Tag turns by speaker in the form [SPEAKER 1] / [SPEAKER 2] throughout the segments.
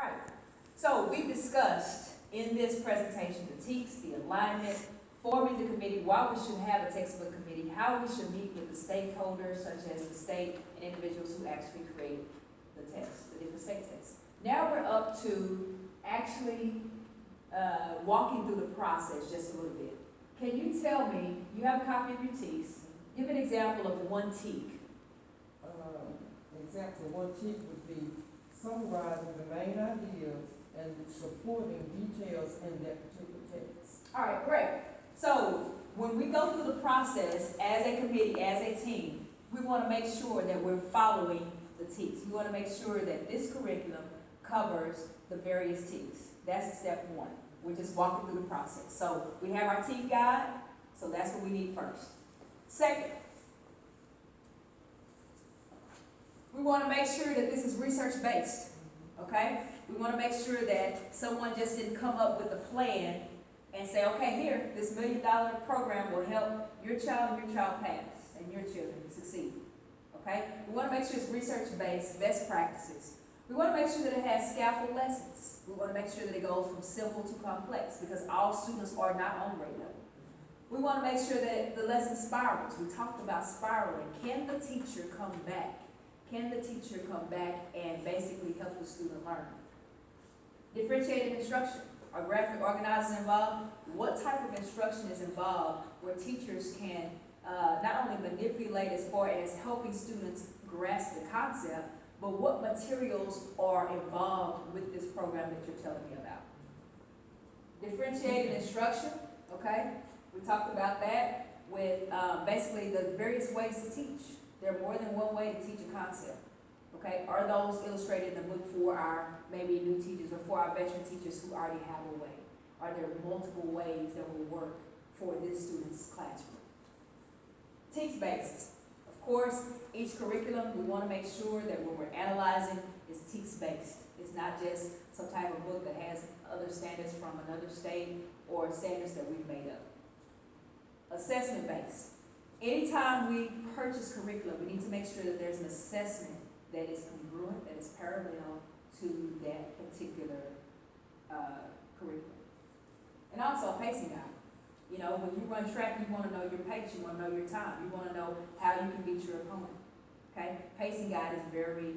[SPEAKER 1] Right. So we discussed in this presentation the TEKS, the alignment, forming the committee, why we should have a textbook committee, how we should meet with the stakeholders such as the state and individuals who actually create the tests, the different state tests. Now we're up to actually walking through the process just a little bit. Can you tell me, you have a copy of your TEKS, give an example of one TEK.
[SPEAKER 2] Example, one tip would be summarizing the main ideas and supporting details in that particular text.
[SPEAKER 1] All right, great. So when we go through the process as a committee, as a team, we want to make sure that we're following the TEKS. We want to make sure that this curriculum covers the various TEKS. That's step one. We're just walking through the process. So we have our TEK guide, so that's what we need first. Second, we want to make sure that this is research-based, okay? We want to make sure that someone just didn't come up with a plan and say, okay, here, this $1 million program will help your child and your child pass and your children succeed, okay? We want to make sure it's research-based, best practices. We want to make sure that it has scaffold lessons. We want to make sure that it goes from simple to complex because all students are not on grade level. We want to make sure that the lesson spirals. We talked about spiraling. Can the teacher come back? Can the teacher come back and basically help the student learn? Differentiated instruction. Are graphic organizers involved? What type of instruction is involved where teachers can not only manipulate as far as helping students grasp the concept, but what materials are involved with this program that you're telling me about? Differentiated instruction, okay? We talked about that with basically the various ways to teach. There are more than one way to teach a concept, okay? Are those illustrated in the book for our maybe new teachers or for our veteran teachers who already have a way? Are there multiple ways that will work for this student's classroom? TEKS based. Of course, each curriculum, we want to make sure that when we're analyzing, it's TEKS based. It's not just some type of book that has other standards from another state or standards that we've made up. Assessment based. Anytime we purchase curriculum, we need to make sure that there's an assessment that is congruent, that is parallel to that particular curriculum. And also a pacing guide. You know, when you run track, you want to know your pace, you want to know your time, you want to know how you can beat your opponent. Okay? Pacing guide is very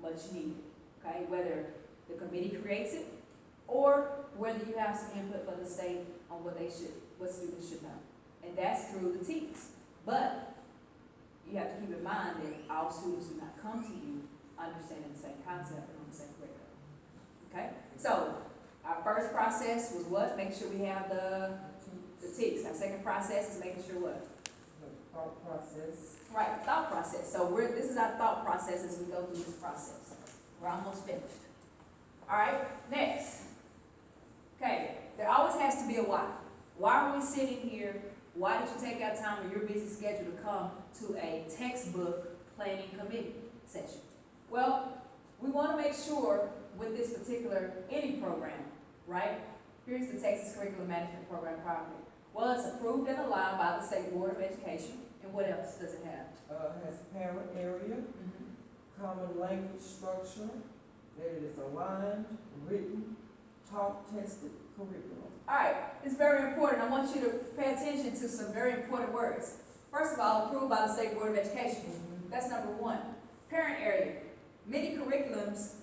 [SPEAKER 1] much needed. Okay? Whether the committee creates it or whether you have some input from the state on what students should know. And that's through the TEKS. But you have to keep in mind that all students do not come to you understanding the same concept and on the same curriculum. Okay? So our first process was what? Make sure we have the TEKS. Our second process is making sure what?
[SPEAKER 2] The thought process.
[SPEAKER 1] Right, thought process. So this is our thought process as we go through this process. We're almost finished. All right, next. Okay, there always has to be a why. Why are we sitting here? Why did you take out time in your busy schedule to come to a textbook planning committee session? Well, we want to make sure with this particular, any program, right? Here's the Texas Curriculum Management Program property. Well, it's approved and aligned by the State Board of Education. And what else does it have?
[SPEAKER 2] Has parent area, common language structure, that it is aligned, written, talk-tested curriculum.
[SPEAKER 1] All right, it's very important. I want you to pay attention to some very important words. First of all, approved by the State Board of Education. That's number one. Parent area. Many curriculums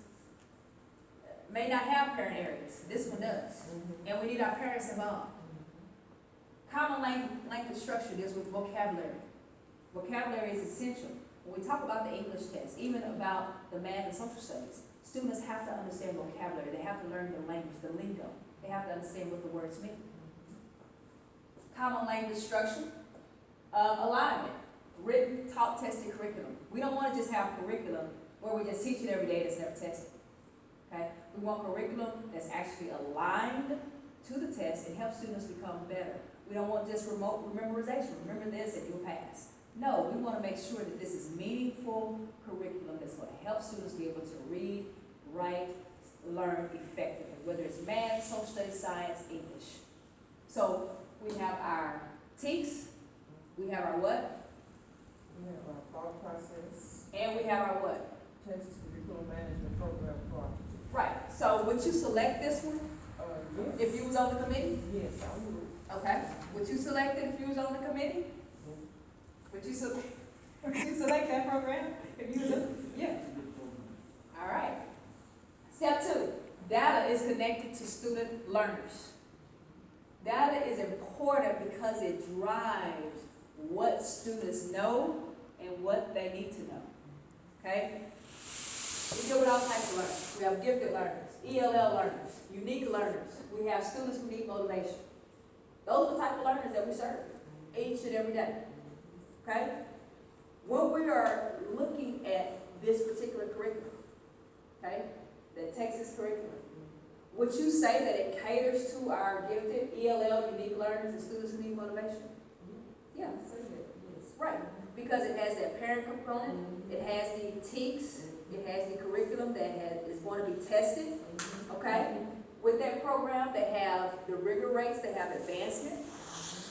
[SPEAKER 1] may not have parent areas. This one does. And we need our parents involved. Common language structure deals with vocabulary. Vocabulary is essential. When we talk about the English test, even about the math and social studies, students have to understand vocabulary. They have to learn the language, the lingo. They have to understand what the words mean. Common language structure, alignment, written, taught, tested curriculum. We don't want to just have curriculum where we just teach it every day that's never tested. Okay? We want curriculum that's actually aligned to the test and help students become better. We don't want just remote memorization. Remember this and you'll pass. No, we want to make sure that this is meaningful curriculum that's going to help students be able to read, write, learn effectively, whether it's math, social studies, science, English. So we have our TEKS, we have our what?
[SPEAKER 2] We have our thought process.
[SPEAKER 1] And we have our what?
[SPEAKER 2] Texas Curriculum Management Program process.
[SPEAKER 1] Right, so would you select this one
[SPEAKER 2] Yes.
[SPEAKER 1] if you was on the committee?
[SPEAKER 2] Yes, I would.
[SPEAKER 1] Okay, would you select it if you was on the committee? Would you select, would you select that program if you was on? Yeah. All right. Step 2, data is connected to student learners. Data is important because it drives what students know and what they need to know. Okay? We deal with all types of learners. We have gifted learners, ELL learners, unique learners. We have students who need motivation. Those are the type of learners that we serve each and every day. Okay? When we are looking at this particular curriculum, okay, the Texas curriculum, would you say that it caters to our gifted ELL unique learners and students who need motivation? Yeah, say that.
[SPEAKER 2] Yes.
[SPEAKER 1] Right, because it has that parent component, it has the TEKS, it has the curriculum that is going to be tested, okay? With that program, they have the rigor rates, they have advancement,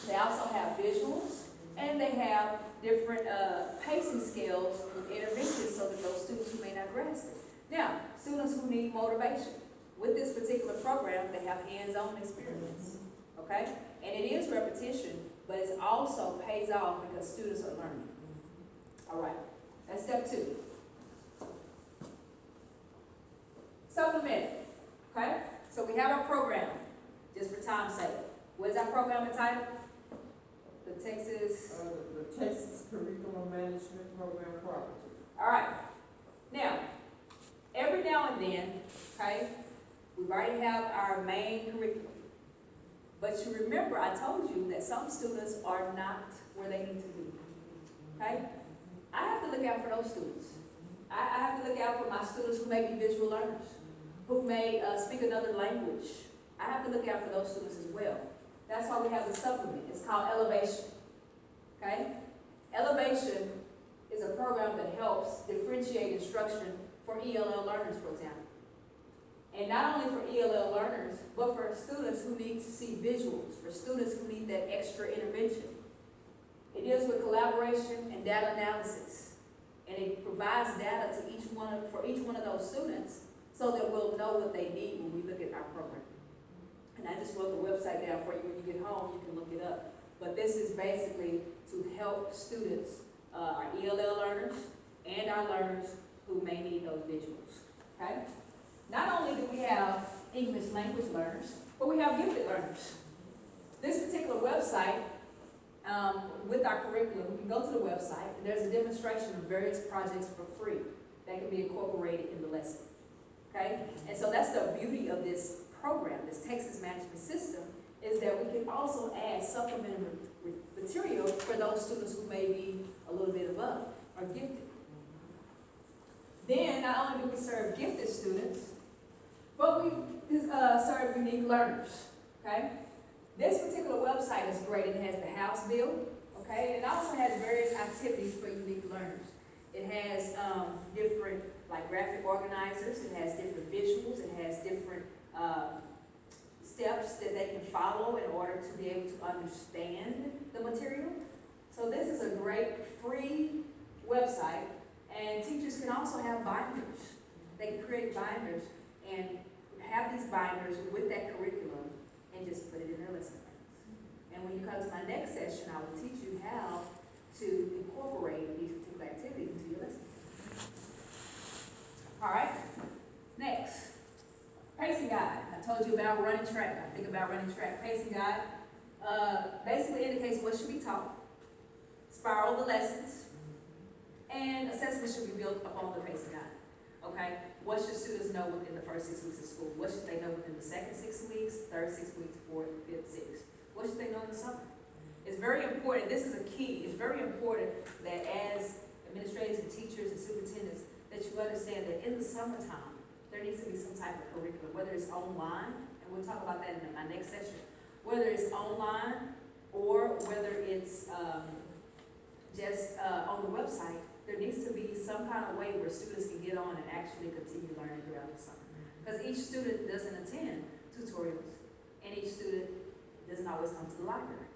[SPEAKER 1] they also have visuals, and they have different pacing scales with interventions so that those students who may not grasp it. Now, students who need motivation. With this particular program, they have hands-on experience, okay? And it is repetition, but it also pays off because students are learning. All right, that's step 2. Supplement, okay? So we have our program, just for time's sake. What is our program entitled? The Texas.
[SPEAKER 2] The Texas Curriculum Management Program Cooperative.
[SPEAKER 1] All right. Now, every now and then, okay, we already have our main curriculum. But you remember, I told you that some students are not where they need to be. Okay? I have to look out for those students. I have to look out for my students who may be visual learners, who may speak another language. I have to look out for those students as well. That's why we have the supplement. It's called Elevation. Okay? Elevation is a program that helps differentiate instruction for ELL learners, for example. And not only for ELL learners, but for students who need to see visuals, for students who need that extra intervention. It deals with collaboration and data analysis. And it provides data to for each one of those students so that we'll know what they need when we look at our program. And I just wrote the website down for you. When you get home, you can look it up. But this is basically to help students, our ELL learners and our learners who may need those visuals. Okay? Not only do we have English language learners, but we have gifted learners. This particular website, with our curriculum, we can go to the website, and there's a demonstration of various projects for free that can be incorporated in the lesson. Okay? And so that's the beauty of this program, this Texas Management System, is that we can also add supplementary material for those students who may be a little bit above or gifted. Then, not only do we serve gifted students, but we serve unique learners, okay? This particular website is great. It has the house bill, okay? It also has various activities for unique learners. It has different, like graphic organizers. It has different visuals. It has different steps that they can follow in order to be able to understand the material. So this is a great free website, and teachers can also have binders. They can create binders and have these binders with that curriculum and just put it in their lesson plans. And when you come to my next session, I will teach you how to incorporate these particular activities into your lesson. All right, next. Pacing guide. I told you about running track. I think about running track. Pacing guide basically indicates what should be taught, spiral the lessons, and assessment should be built upon the pacing guide. Okay? What should students know within the first 6 weeks of school? What should they know within the second 6 weeks, third 6 weeks, fourth, fifth, sixth? What should they know in the summer? It's very important. This is a key. It's very important that as administrators and teachers and superintendents, that you understand that in the summertime, there needs to be some type of curriculum, whether it's online, and we'll talk about that in my next session, whether it's online or whether it's just on the website. There needs to be some kind of way where students can get on and actually continue learning throughout the summer. Because each student doesn't attend tutorials, and each student doesn't always come to the library.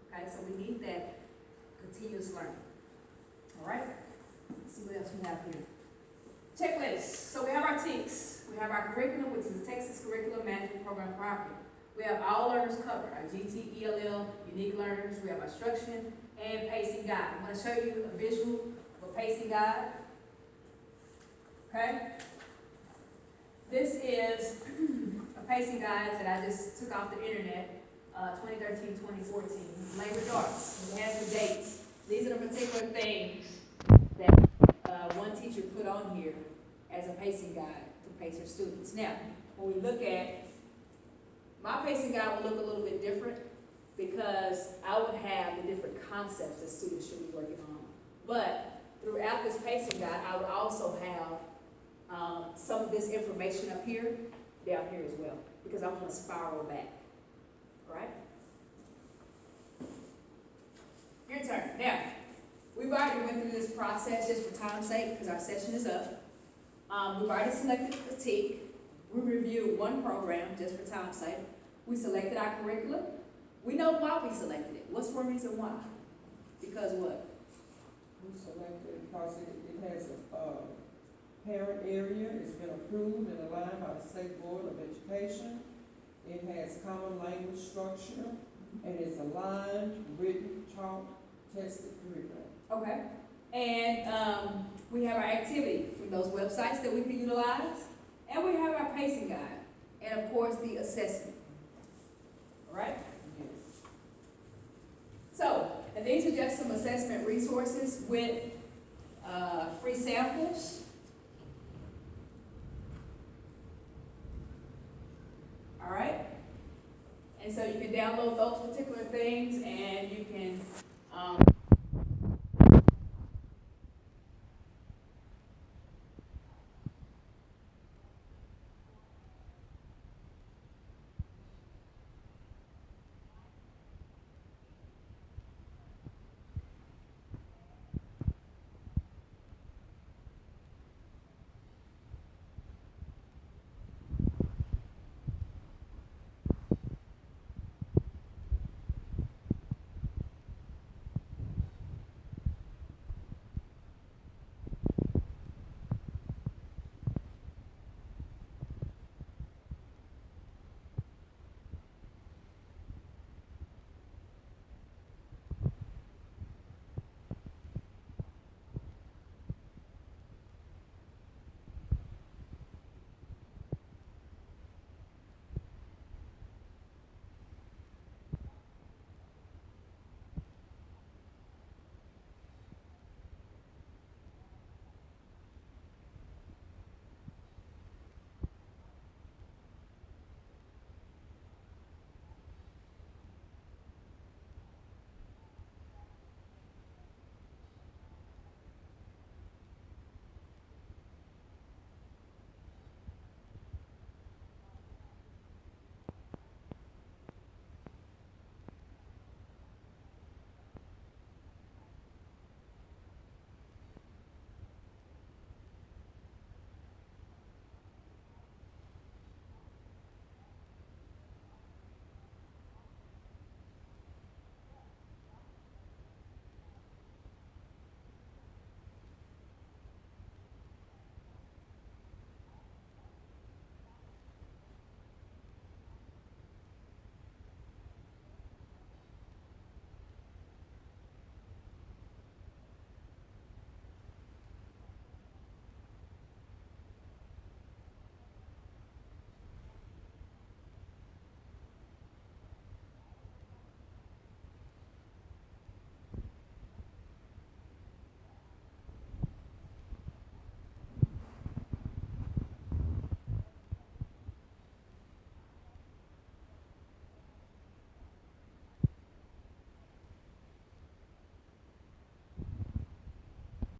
[SPEAKER 1] Okay, so we need that continuous learning. All right, let's see what else we have here. Checklist. So we have our TEKS. We have our curriculum, which is the Texas Curriculum Management Program property. We have all learners covered, our GT, ELL, unique learners. We have our instruction and pacing guide. I'm going to show you a visual of a pacing guide. Okay? This is a pacing guide that I just took off the internet, 2013, 2014. Language arts. It has the dates. These are the particular things that one teacher put on here as a pacing guide to pace her students. Now, when we look at, my pacing guide will look a little bit different because I would have the different concepts that students should be working on. But throughout this pacing guide, I would also have some of this information up here, down here as well, because I want to spiral back. All right? Your turn. Now, we've already went through this process just for time's sake, because our session is up. We've already selected critique. We reviewed one program just for time's sake. We selected our curriculum. We know why we selected it. What's one reason why? Because what?
[SPEAKER 2] We selected because it has a parent area, it's been approved and aligned by the State Board of Education. It has common language structure, and it's aligned, written, taught, tested curriculum.
[SPEAKER 1] Okay. And we have our activity from those websites that we can utilize. And we have our pacing guide. And of course, the assessment. All right?
[SPEAKER 2] Yes.
[SPEAKER 1] So, and these are just some assessment resources with free samples. All right? And so you can download those particular things and you can